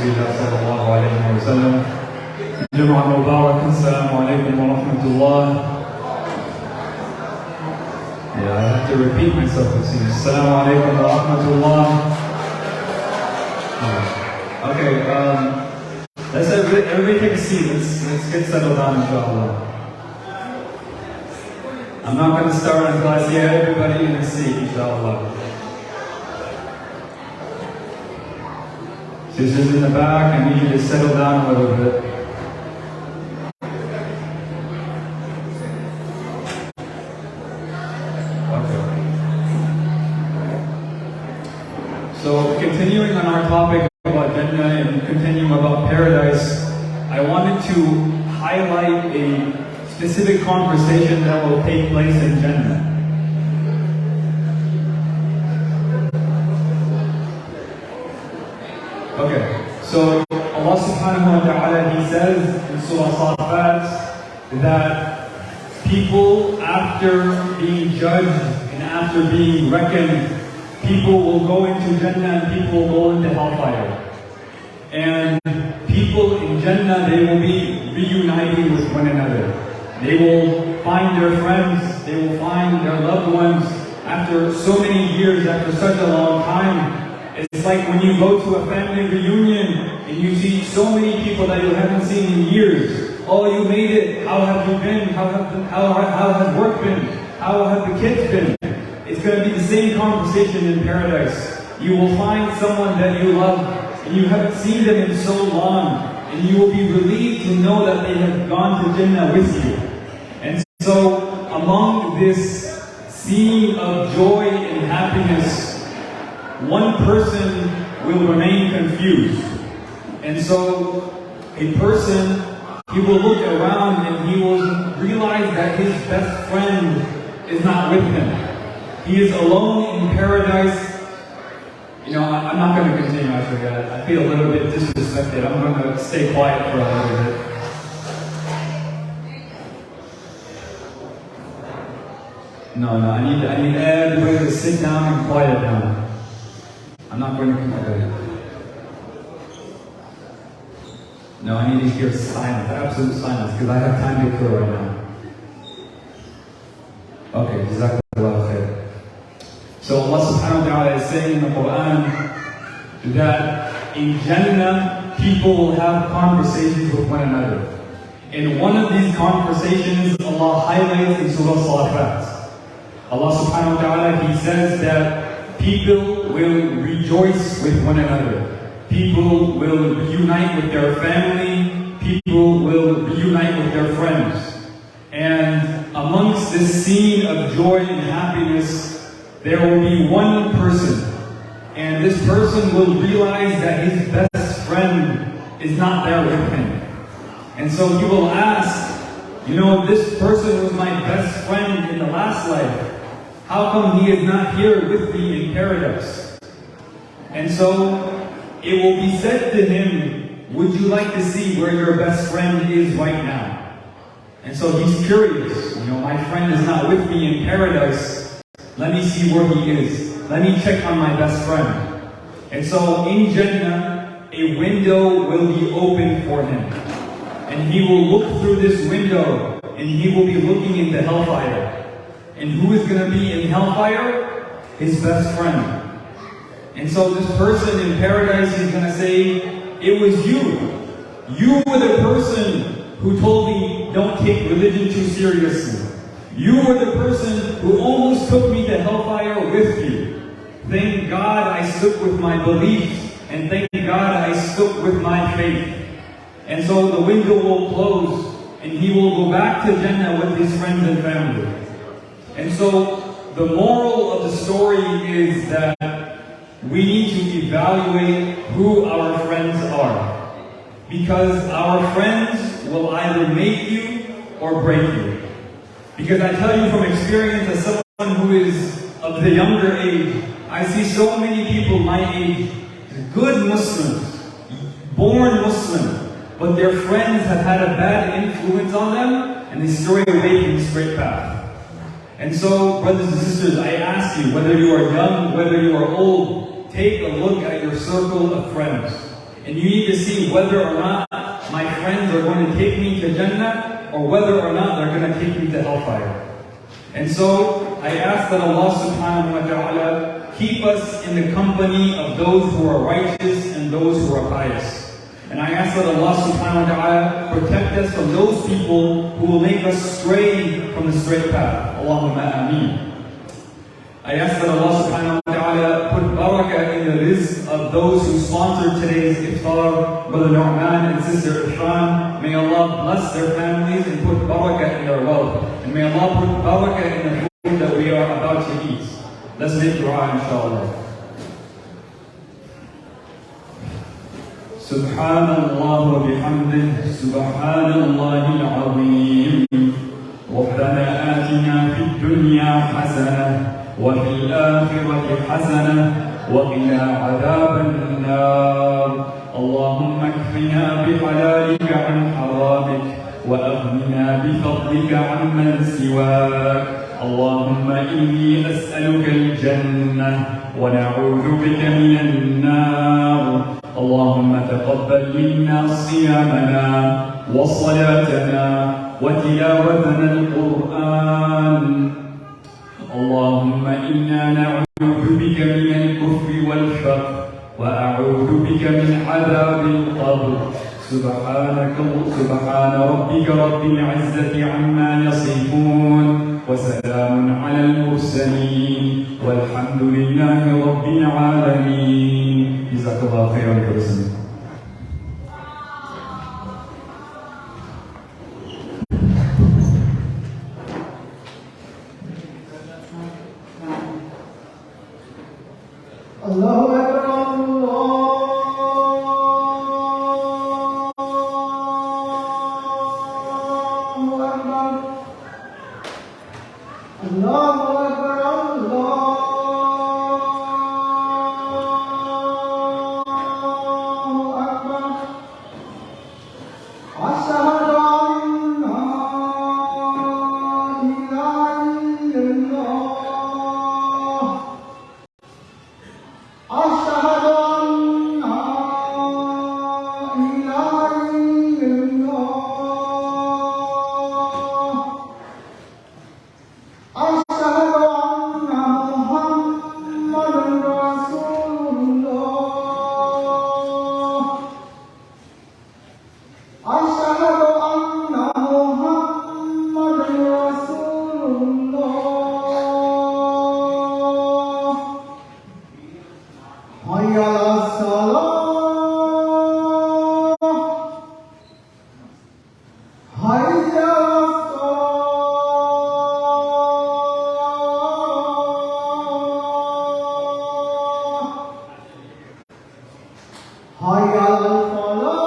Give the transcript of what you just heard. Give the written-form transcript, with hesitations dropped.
الله صلى الله عليه وسلم. جمعة مباركة. السلام عليكم ورحمة الله. Yeah, I have to repeat myself. Assalamu alaikum wa rahmatullah. Okay, let's everybody take a seat. Let's get settled down, inshallah. I'm not going to start until I see everybody in a seat, inshallah. Sisters in the back, I need you to settle down a little bit. So, continuing on our topic about Jannah and continuing about paradise, I wanted to highlight a specific conversation that will take place in Jannah. Okay, so Allah subhanahu wa ta'ala, He says in Surah Safat that people, after being judged and after being reckoned, people will go into Jannah and people will go into hellfire. And people in Jannah, they will be reuniting with one another. They will find their friends, they will find their loved ones after so many years, after such a long time. It's like when you go to a family reunion and you see so many people that you haven't seen in years. Oh, you made it. How have you been? How has work been? How have the kids been? It's going to be the same conversation in paradise. You will find someone that you love and you haven't seen them in so long, and you will be relieved to know that they have gone to Jannah with you. And so, among this scene of joy and happiness, one person will remain confused. And so, a person, he will look around and he will realize that his best friend is not with him. He is alone in paradise. You know, I'm not going to continue after that. I feel a little bit disrespected. I'm going to stay quiet for a little bit. No, I need everybody to sit down and quiet down. I'm not going to continue. No, I need to hear silence, absolute silence, because I have time to kill right now. Okay, jazakallah khair. So Allah subhanahu wa ta'ala is saying in the Quran that in Jannah, people will have conversations with one another. And one of these conversations, Allah highlights in Surah Safat. Allah subhanahu wa ta'ala, He says that people will rejoice with one another. People will reunite with their family. People will reunite with their friends. And amongst this scene of joy and happiness, there will be one person, and this person will realize that his best friend is not there with him. And so he will ask, you know, this person was my best friend in the last life. How come he is not here with me in paradise? And so it will be said to him, would you like to see where your best friend is right now? And so he's curious, you know, my friend is not with me in paradise. Let me see where he is. Let me check on my best friend. And so in Jannah, a window will be opened for him. And he will look through this window and he will be looking into hellfire. And who is going to be in hellfire? His best friend. And so this person in paradise is going to say, it was you. You were the person who told me don't take religion too seriously. You were the person who almost took me to hellfire with you. Thank God I stuck with my beliefs, and thank God I stuck with my faith. And so the window will close, and he will go back to Jannah with his friends and family. And so the moral of the story is that we need to evaluate who our friends are. Because our friends will either make you or break you. Because I tell you from experience, as someone who is of the younger age, I see so many people my age, good Muslims, born Muslim, but their friends have had a bad influence on them and they stray away from the straight path. And so, brothers and sisters, I ask you, whether you are young, whether you are old, take a look at your circle of friends. And you need to see whether or not my friends are going to take me to Jannah or whether or not they're going to take me to hellfire. And so I ask that Allah subhanahu wa ta'ala keep us in the company of those who are righteous and those who are pious. And I ask that Allah subhanahu wa ta'ala protect us from those people who will make us stray from the straight path. Allahumma ameen. I ask that Allah subhanahu wa ta'ala put barakah in the rizq of those who sponsored today's iftar, Brother Nu'man and Sister Ifran. May Allah bless their families and put barakah in their wealth. And may Allah put barakah in the food that we are about to eat. Let's make dua, inshallah. Subhanallah wa bihamdih, Subhanallahil azim. ربنا آتنا في الدنيا حسنة وفي الآخرة حسنة وقنا عذاب النار. اللهم اكفنا بحلالك عن حرامك وأغننا بفضلك عمن سواك. اللهم إني أسألك الجنة ونعوذ بك من النار. اللهم تقبل منا صيامنا وصلاتنا وتلاوتنا القرآن. اللهم إنا نعوذ بك من الكفر والفقر وأعوذ بك من عذاب القبر. سبحان ربك رب العزة عما يصفون وسلام على المرسلين والحمد لله رب العالمين. جزاك الله خيرا for listening. Allahu Akbar, Allahu Akbar, Allahu Akbar. Ashhadu anna ilaha illallah. Ashhadu anna ilaha illallah. Ashhadu anna Muhammadan Rasulullah. Ashhadu anna Muhammadan Rasulullah. Hayya ala salah. Hayya ala salah. Hayya ala falah.